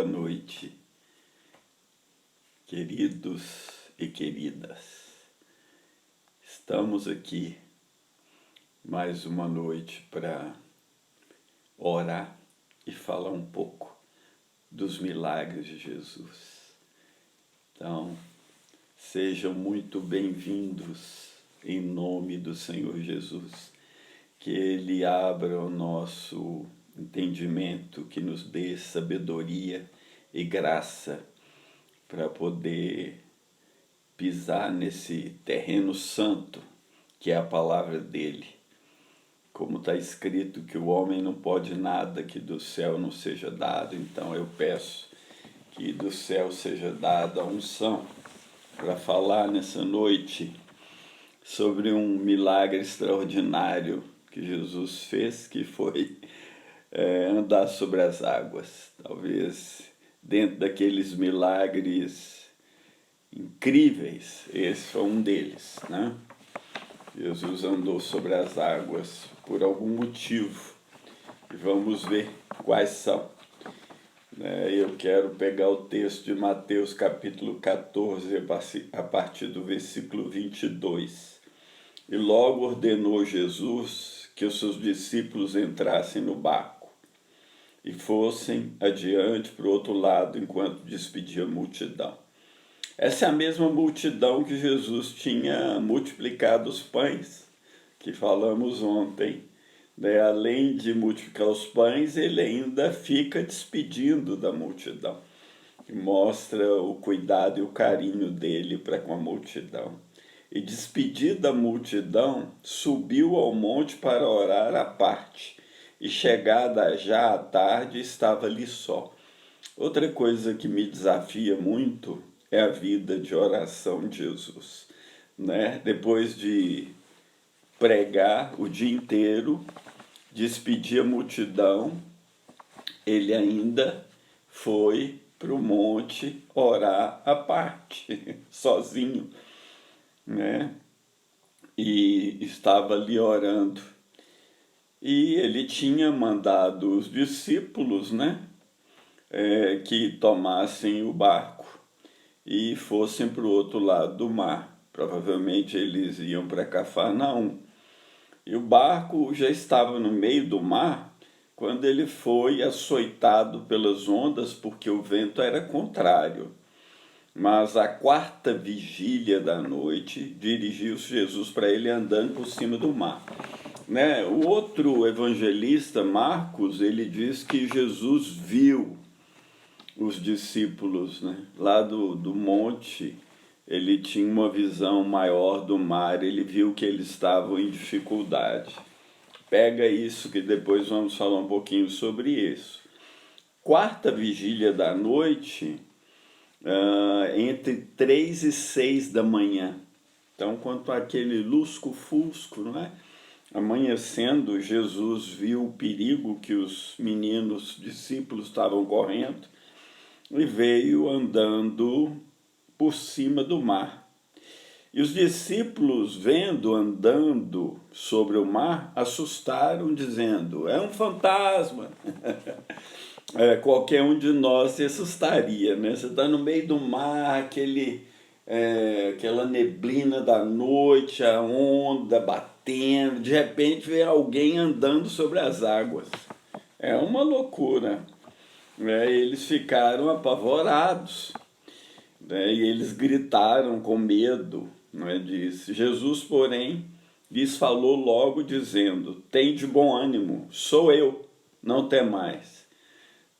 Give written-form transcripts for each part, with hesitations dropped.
boa noite, queridos e queridas. Estamos aqui mais uma noite para orar e falar um pouco dos milagres de Jesus. Então, sejam muito bem-vindos em nome do Senhor Jesus. Que Ele abra o nosso entendimento, que nos dê sabedoria e graça para poder pisar nesse terreno santo, que é a palavra dele. Como está escrito que o homem não pode nada que do céu não seja dado, então eu peço que do céu seja dada a unção para falar nessa noite sobre um milagre extraordinário que Jesus fez, que foi andar sobre as águas. Talvez dentro daqueles milagres incríveis, esse foi um deles, né? Jesus andou sobre as águas por algum motivo, e vamos ver quais são. Eu quero pegar o texto de Mateus capítulo 14, a partir do versículo 22. E logo ordenou Jesus que os seus discípulos entrassem no barco e fossem adiante para o outro lado enquanto despedia a multidão. Essa é a mesma multidão que Jesus tinha multiplicado os pães, que falamos ontem. Além de multiplicar os pães, ele ainda fica despedindo da multidão, que mostra o cuidado e o carinho dele para com a multidão. E despedido da multidão, subiu ao monte para orar à parte, e chegada já à tarde, estava ali só. Outra coisa que me desafia muito é a vida de oração de Jesus. Depois de pregar o dia inteiro, despedir a multidão, ele ainda foi para o monte orar à parte, sozinho. E estava ali orando. E ele tinha mandado os discípulos, que tomassem o barco e fossem para o outro lado do mar. Provavelmente eles iam para Cafarnaum. E o barco já estava no meio do mar quando ele foi açoitado pelas ondas, porque o vento era contrário. Mas à quarta vigília da noite, dirigiu-se Jesus para ele andando por cima do mar. O outro evangelista, Marcos, ele diz que Jesus viu os discípulos, lá do monte. Ele tinha uma visão maior do mar, ele viu que eles estavam em dificuldade. Pega isso que depois vamos falar um pouquinho sobre isso. Quarta vigília da noite, entre 3 e 6 da manhã. Então, quanto àquele lusco-fusco, amanhecendo, Jesus viu o perigo que os meninos discípulos estavam correndo e veio andando por cima do mar. E os discípulos, vendo andando sobre o mar, assustaram, dizendo: é um fantasma. Qualquer um de nós se assustaria, Você está no meio do mar, aquela neblina da noite, a onda batendo, de repente vê alguém andando sobre as águas. É uma loucura. Eles ficaram apavorados, e eles gritaram com medo, disso. Jesus, porém, lhes falou logo dizendo: tende bom ânimo, sou eu, não temais.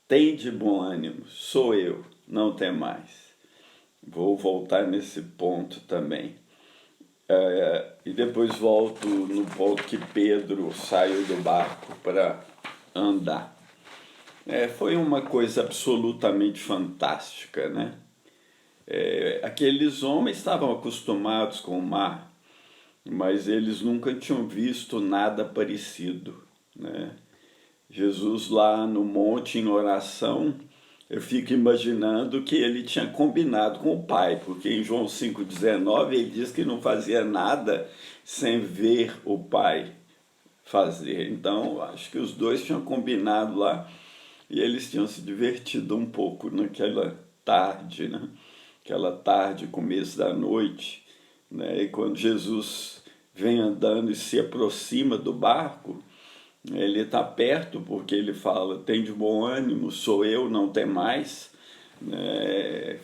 Tende bom ânimo, sou eu, não temais. Vou voltar nesse ponto também. E depois volto no ponto que Pedro saiu do barco para andar. Foi uma coisa absolutamente fantástica, Aqueles homens estavam acostumados com o mar, mas eles nunca tinham visto nada parecido, Jesus lá no monte em oração, eu fico imaginando que ele tinha combinado com o Pai, porque em João 5,19 ele diz que não fazia nada sem ver o Pai fazer. Então, acho que os dois tinham combinado lá. E eles tinham se divertido um pouco naquela tarde, né? Aquela tarde, começo da noite, né? E quando Jesus vem andando e se aproxima do barco, ele está perto porque ele fala, tem de bom ânimo, sou eu, não tem mais.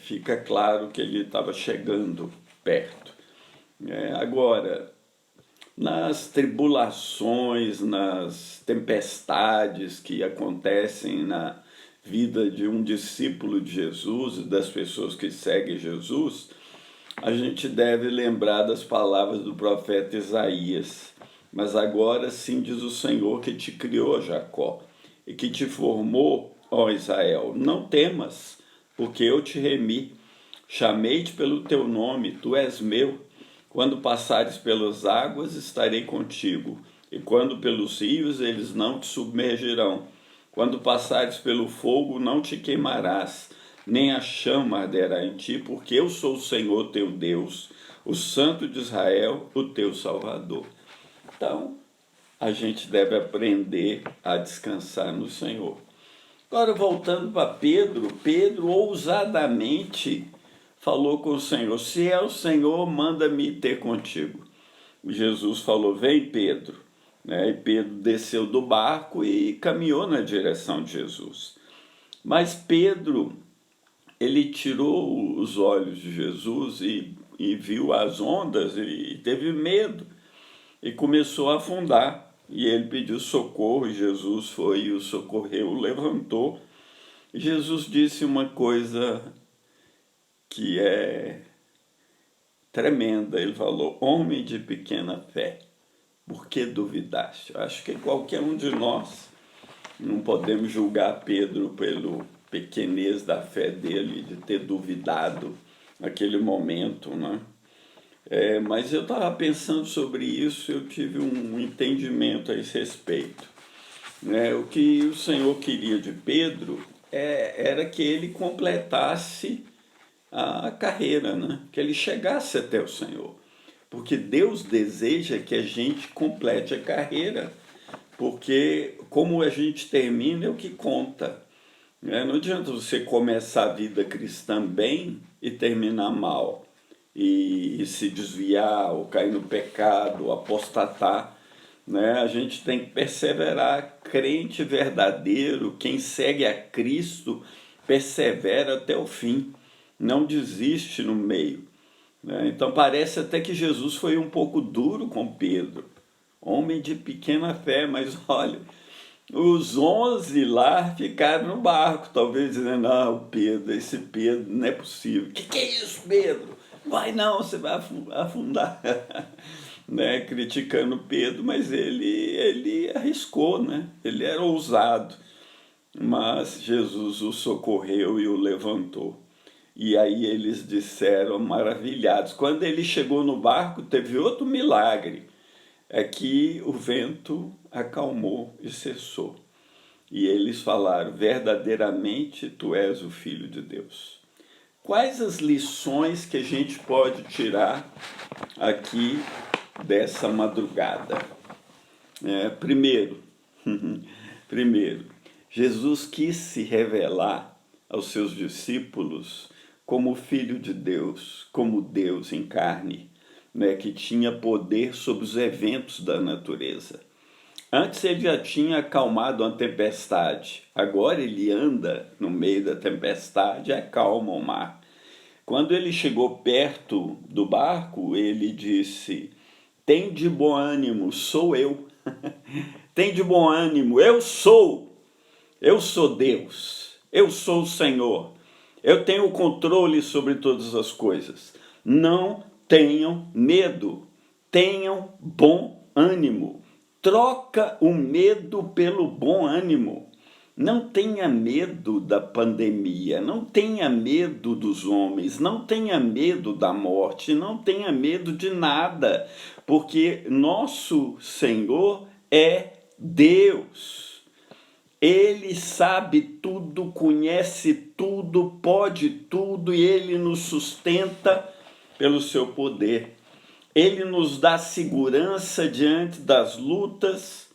Fica claro que ele estava chegando perto. Agora, nas tribulações, nas tempestades que acontecem na vida de um discípulo de Jesus e das pessoas que seguem Jesus, a gente deve lembrar das palavras do profeta Isaías. Mas agora sim diz o Senhor que te criou, Jacó, e que te formou, ó Israel. Não temas, porque eu te remi. Chamei-te pelo teu nome, tu és meu. Quando passares pelas águas, estarei contigo, e quando pelos rios, eles não te submergirão. Quando passares pelo fogo, não te queimarás, nem a chama arderá em ti, porque eu sou o Senhor teu Deus, o Santo de Israel, o teu Salvador. Então, a gente deve aprender a descansar no Senhor. Agora, voltando para Pedro, Pedro ousadamente falou com o Senhor, se é o Senhor, manda-me ter contigo. Jesus falou, vem Pedro. E Pedro desceu do barco e caminhou na direção de Jesus. Mas Pedro, ele tirou os olhos de Jesus e viu as ondas e teve medo e começou a afundar. E ele pediu socorro, e Jesus foi e o socorreu, o levantou. E Jesus disse uma coisa que é tremenda. Ele falou, homem de pequena fé, por que duvidaste? Acho que qualquer um de nós, não podemos julgar Pedro pelo pequenez da fé dele, de ter duvidado naquele momento, né? Mas eu estava pensando sobre isso, eu tive um entendimento a esse respeito. O que o Senhor queria de Pedro era que ele completasse a carreira, né? Que ele chegasse até o Senhor. Porque Deus deseja que a gente complete a carreira, porque como a gente termina é o que conta. Não adianta você começar a vida cristã bem e terminar mal, e se desviar, ou cair no pecado, ou apostatar. A gente tem que perseverar. Crente verdadeiro, quem segue a Cristo, persevera até o fim, não desiste no meio. Então parece até que Jesus foi um pouco duro com Pedro, homem de pequena fé, mas olha, os 11 lá ficaram no barco, talvez dizendo, não, Pedro, esse Pedro não é possível. Que é isso, Pedro? Vai não, você vai afundar. Criticando Pedro, mas ele arriscou, ele era ousado, mas Jesus o socorreu e o levantou. E aí eles disseram, maravilhados. Quando ele chegou no barco, teve outro milagre, é que o vento acalmou e cessou. E eles falaram, verdadeiramente tu és o Filho de Deus. Quais as lições que a gente pode tirar aqui dessa madrugada? Primeiro, Jesus quis se revelar aos seus discípulos como Filho de Deus, como Deus em carne, que tinha poder sobre os eventos da natureza. Antes ele já tinha acalmado uma tempestade, agora ele anda no meio da tempestade e acalma o mar. Quando ele chegou perto do barco, ele disse, tem de bom ânimo, sou eu. Tem de bom ânimo, eu sou Deus, eu sou o Senhor. Eu tenho o controle sobre todas as coisas. Não tenham medo, tenham bom ânimo. Troca o medo pelo bom ânimo. Não tenha medo da pandemia, não tenha medo dos homens, não tenha medo da morte, não tenha medo de nada, porque nosso Senhor é Deus. Ele sabe tudo, conhece tudo, pode tudo e Ele nos sustenta pelo seu poder. Ele nos dá segurança diante das lutas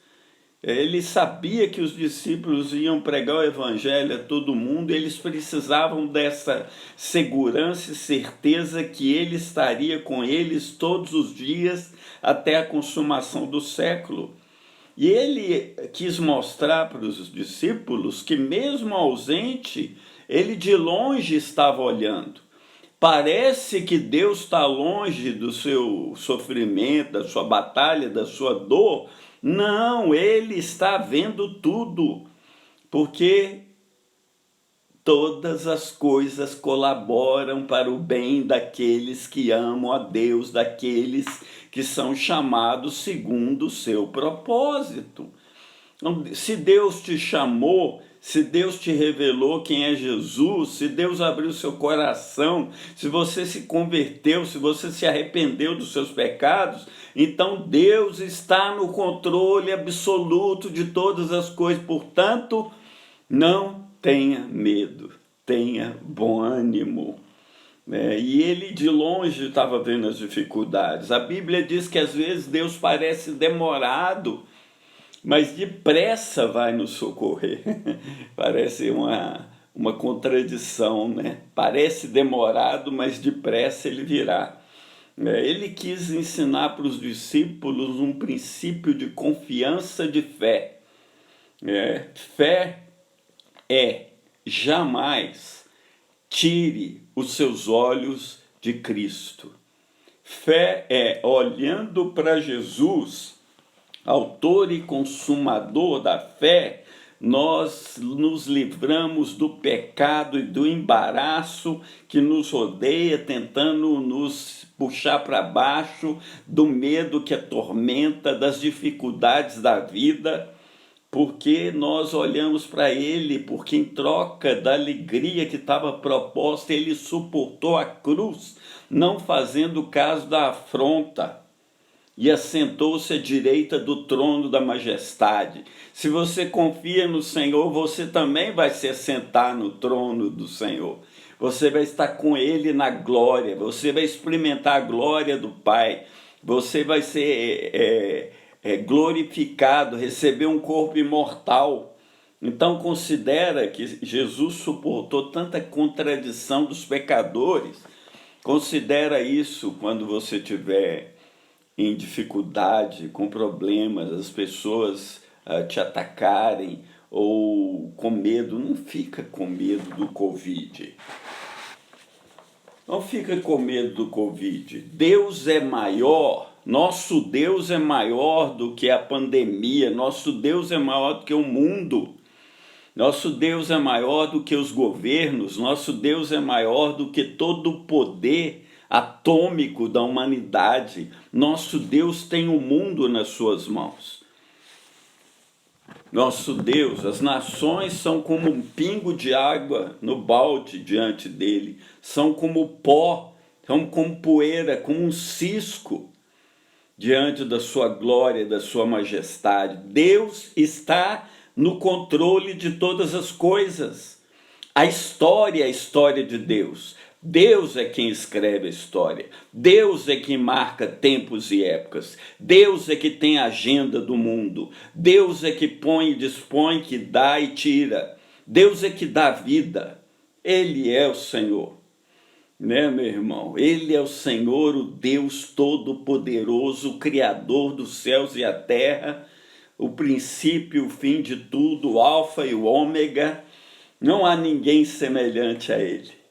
Ele sabia que os discípulos iam pregar o evangelho a todo mundo, eles precisavam dessa segurança e certeza que ele estaria com eles todos os dias até a consumação do século. E ele quis mostrar para os discípulos que, mesmo ausente, ele de longe estava olhando. Parece que Deus está longe do seu sofrimento, da sua batalha, da sua dor. Não, ele está vendo tudo, porque todas as coisas colaboram para o bem daqueles que amam a Deus, daqueles que são chamados segundo o seu propósito. Então, se Deus te chamou, se Deus te revelou quem é Jesus, se Deus abriu seu coração, se você se converteu, se você se arrependeu dos seus pecados, então Deus está no controle absoluto de todas as coisas. Portanto, não tenha medo, tenha bom ânimo. E ele de longe estava vendo as dificuldades. A Bíblia diz que às vezes Deus parece demorado, mas depressa vai nos socorrer. Parece uma contradição, né? Parece demorado, mas depressa ele virá. Ele quis ensinar para os discípulos um princípio de confiança de fé. Fé é jamais tire os seus olhos de Cristo. Fé é olhando para Jesus, autor e consumador da fé, nós nos livramos do pecado e do embaraço que nos rodeia, tentando nos puxar para baixo, do medo que atormenta, das dificuldades da vida, porque nós olhamos para ele, porque em troca da alegria que estava proposta, ele suportou a cruz, não fazendo caso da afronta, e assentou-se à direita do trono da majestade. Se você confia no Senhor, você também vai se assentar no trono do Senhor. Você vai estar com ele na glória, você vai experimentar a glória do Pai, você vai ser glorificado, receber um corpo imortal. Então considera que Jesus suportou tanta contradição dos pecadores. Considera isso quando você tiver em dificuldade, com problemas, as pessoas te atacarem ou com medo. Não fica com medo do Covid. Não fica com medo do Covid. Deus é maior, nosso Deus é maior do que a pandemia, nosso Deus é maior do que o mundo, nosso Deus é maior do que os governos, nosso Deus é maior do que todo o poder atômico da humanidade. Nosso Deus tem o mundo nas suas mãos. Nosso Deus, as nações são como um pingo de água no balde diante dele, são como pó, são como poeira, como um cisco diante da sua glória, da sua majestade. Deus está no controle de todas as coisas. A história é a história de Deus. Deus é quem escreve a história. Deus é quem marca tempos e épocas. Deus é que tem a agenda do mundo. Deus é que põe e dispõe, que dá e tira. Deus é que dá vida. Ele é o Senhor. Né, meu irmão? Ele é o Senhor, o Deus Todo-Poderoso, o Criador dos céus e a terra, o princípio e o fim de tudo, o Alfa e o Ômega. Não há ninguém semelhante a ele.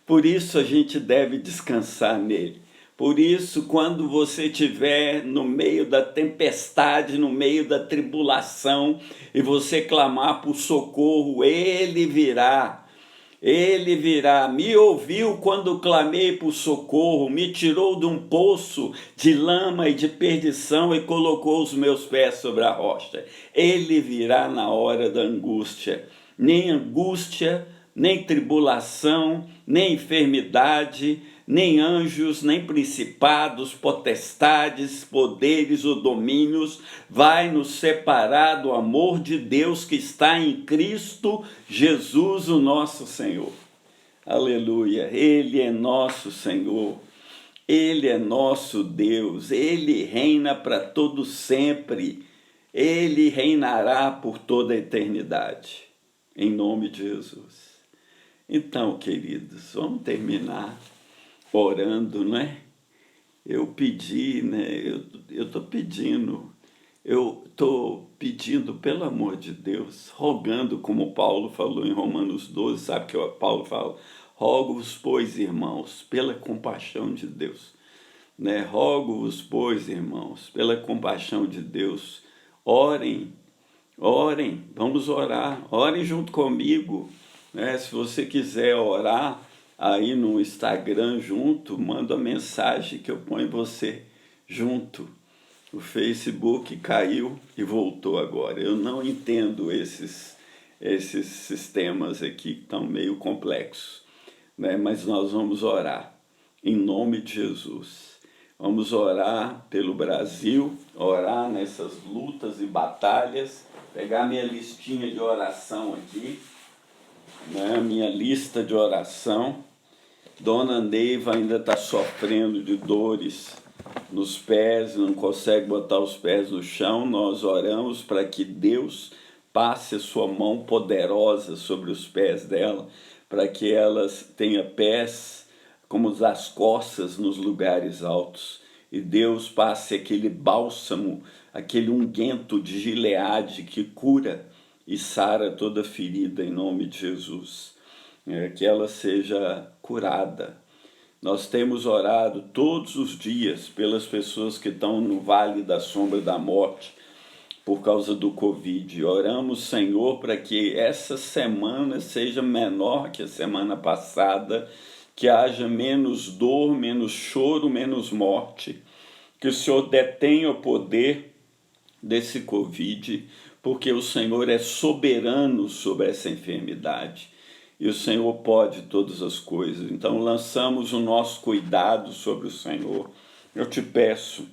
Por isso a gente deve descansar nele. Por isso, quando você estiver no meio da tempestade, no meio da tribulação, e você clamar por socorro, ele virá. Ele virá. Me ouviu quando clamei por socorro, me tirou de um poço de lama e de perdição e colocou os meus pés sobre a rocha. Ele virá na hora da angústia. Nem angústia, nem tribulação, nem enfermidade, nem anjos, nem principados, potestades, poderes ou domínios vai nos separar do amor de Deus que está em Cristo Jesus, o nosso Senhor. Aleluia! Ele é nosso Senhor, Ele é nosso Deus, Ele reina para todo sempre. Ele reinará por toda a eternidade, em nome de Jesus. Então, queridos, vamos terminar orando, né? Eu pedi, né? Eu estou pedindo, pelo amor de Deus, rogando, como Paulo falou em Romanos 12, sabe que Paulo fala? Rogo-vos, pois, irmãos, pela compaixão de Deus, né? Rogo-vos, pois, irmãos, pela compaixão de Deus, orem, orem, vamos orar, orem junto comigo, né? Se você quiser orar aí no Instagram junto, manda uma mensagem que eu ponho você junto. O Facebook caiu e voltou agora. Eu não entendo esses sistemas aqui que estão meio complexos, né? Mas nós vamos orar em nome de Jesus. Vamos orar pelo Brasil, orar nessas lutas e batalhas, pegar minha listinha de oração aqui, né? Minha lista de oração. Dona Neiva ainda está sofrendo de dores nos pés, não consegue botar os pés no chão. Nós oramos para que Deus passe a sua mão poderosa sobre os pés dela, para que elas tenham pés como as costas nos lugares altos. E Deus passe aquele bálsamo, aquele unguento de Gileade que cura e sara toda ferida em nome de Jesus. Que ela seja curada. Nós temos orado todos os dias pelas pessoas que estão no vale da sombra da morte por causa do Covid. Oramos, Senhor, para que essa semana seja menor que a semana passada, que haja menos dor, menos choro, menos morte, que o Senhor detenha o poder desse Covid, porque o Senhor é soberano sobre essa enfermidade. E o Senhor pode todas as coisas. Então lançamos o nosso cuidado sobre o Senhor. Eu te peço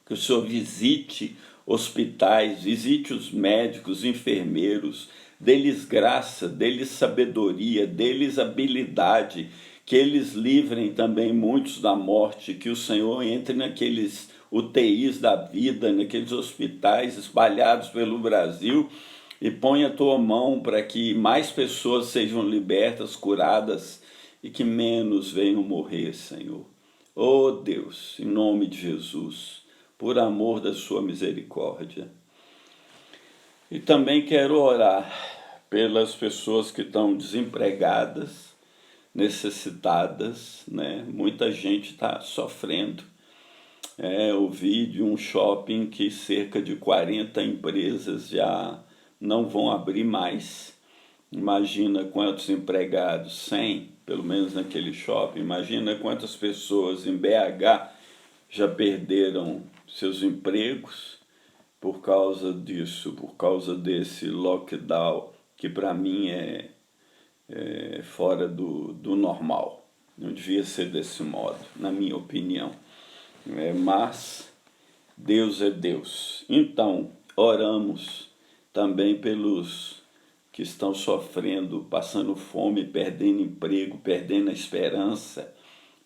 que o Senhor visite hospitais, visite os médicos, enfermeiros, dê-lhes graça, dê-lhes sabedoria, dê-lhes habilidade, que eles livrem também muitos da morte, que o Senhor entre naqueles UTIs da vida, naqueles hospitais espalhados pelo Brasil, e põe a tua mão para que mais pessoas sejam libertas, curadas e que menos venham morrer, Senhor. Oh Deus, em nome de Jesus, por amor da sua misericórdia. E também quero orar pelas pessoas que estão desempregadas, necessitadas, né? Muita gente está sofrendo. Eu vi de um shopping que cerca de 40 empresas já não vão abrir mais. Imagina quantos empregados, 100, pelo menos naquele shopping. Imagina quantas pessoas em BH já perderam seus empregos por causa disso, por causa desse lockdown, que para mim é fora do normal. Não devia ser desse modo, na minha opinião. Mas Deus é Deus. Então, oramos também pelos que estão sofrendo, passando fome, perdendo emprego, perdendo a esperança.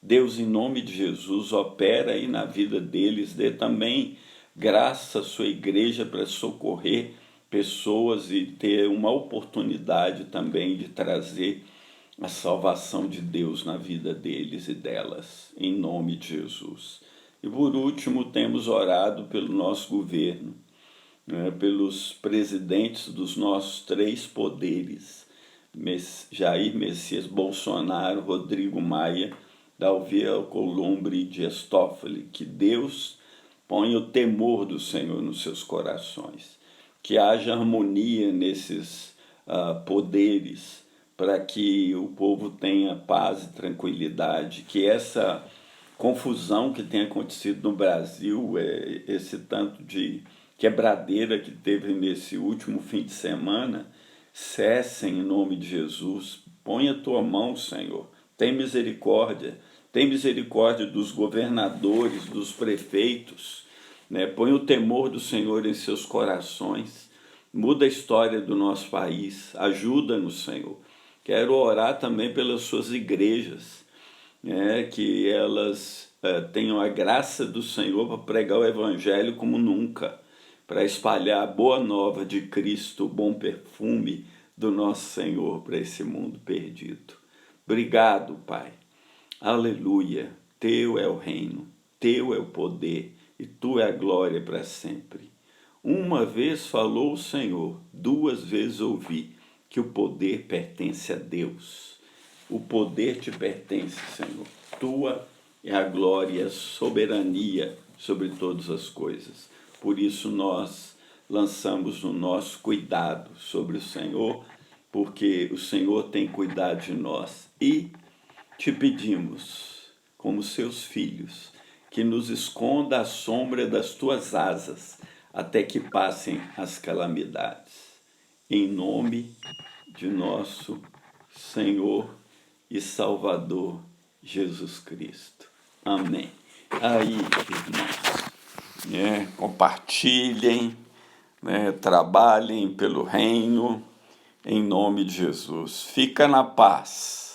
Deus, em nome de Jesus, opera aí na vida deles, dê também graça à sua igreja para socorrer pessoas e ter uma oportunidade também de trazer a salvação de Deus na vida deles e delas, em nome de Jesus. E por último, temos orado pelo nosso governo, né, pelos presidentes dos nossos 3 poderes, Jair Messias Bolsonaro, Rodrigo Maia, Davi Alcolumbre e Dias Toffoli. Que Deus ponha o temor do Senhor nos seus corações, que haja harmonia nesses poderes, para que o povo tenha paz e tranquilidade, que essa confusão que tem acontecido no Brasil, esse tanto de quebradeira que teve nesse último fim de semana, cessem em nome de Jesus. Põe a tua mão, Senhor. Tem misericórdia dos governadores, dos prefeitos, né? Põe o temor do Senhor em seus corações. Muda a história do nosso país. Ajuda-nos, Senhor. Quero orar também pelas suas igrejas, né? Que elas tenham a graça do Senhor para pregar o Evangelho como nunca, para espalhar a boa nova de Cristo, o bom perfume do nosso Senhor para esse mundo perdido. Obrigado, Pai. Aleluia. Teu é o reino, teu é o poder e tua é a glória para sempre. Uma vez falou o Senhor, duas vezes ouvi que o poder pertence a Deus. O poder te pertence, Senhor. Tua é a glória e a soberania sobre todas as coisas. Por isso nós lançamos o nosso cuidado sobre o Senhor, porque o Senhor tem cuidado de nós. E te pedimos, como seus filhos, que nos esconda à sombra das tuas asas, até que passem as calamidades. Em nome de nosso Senhor e Salvador Jesus Cristo. Amém. Aí, irmãos, compartilhem, trabalhem pelo reino, em nome de Jesus. Fica na paz.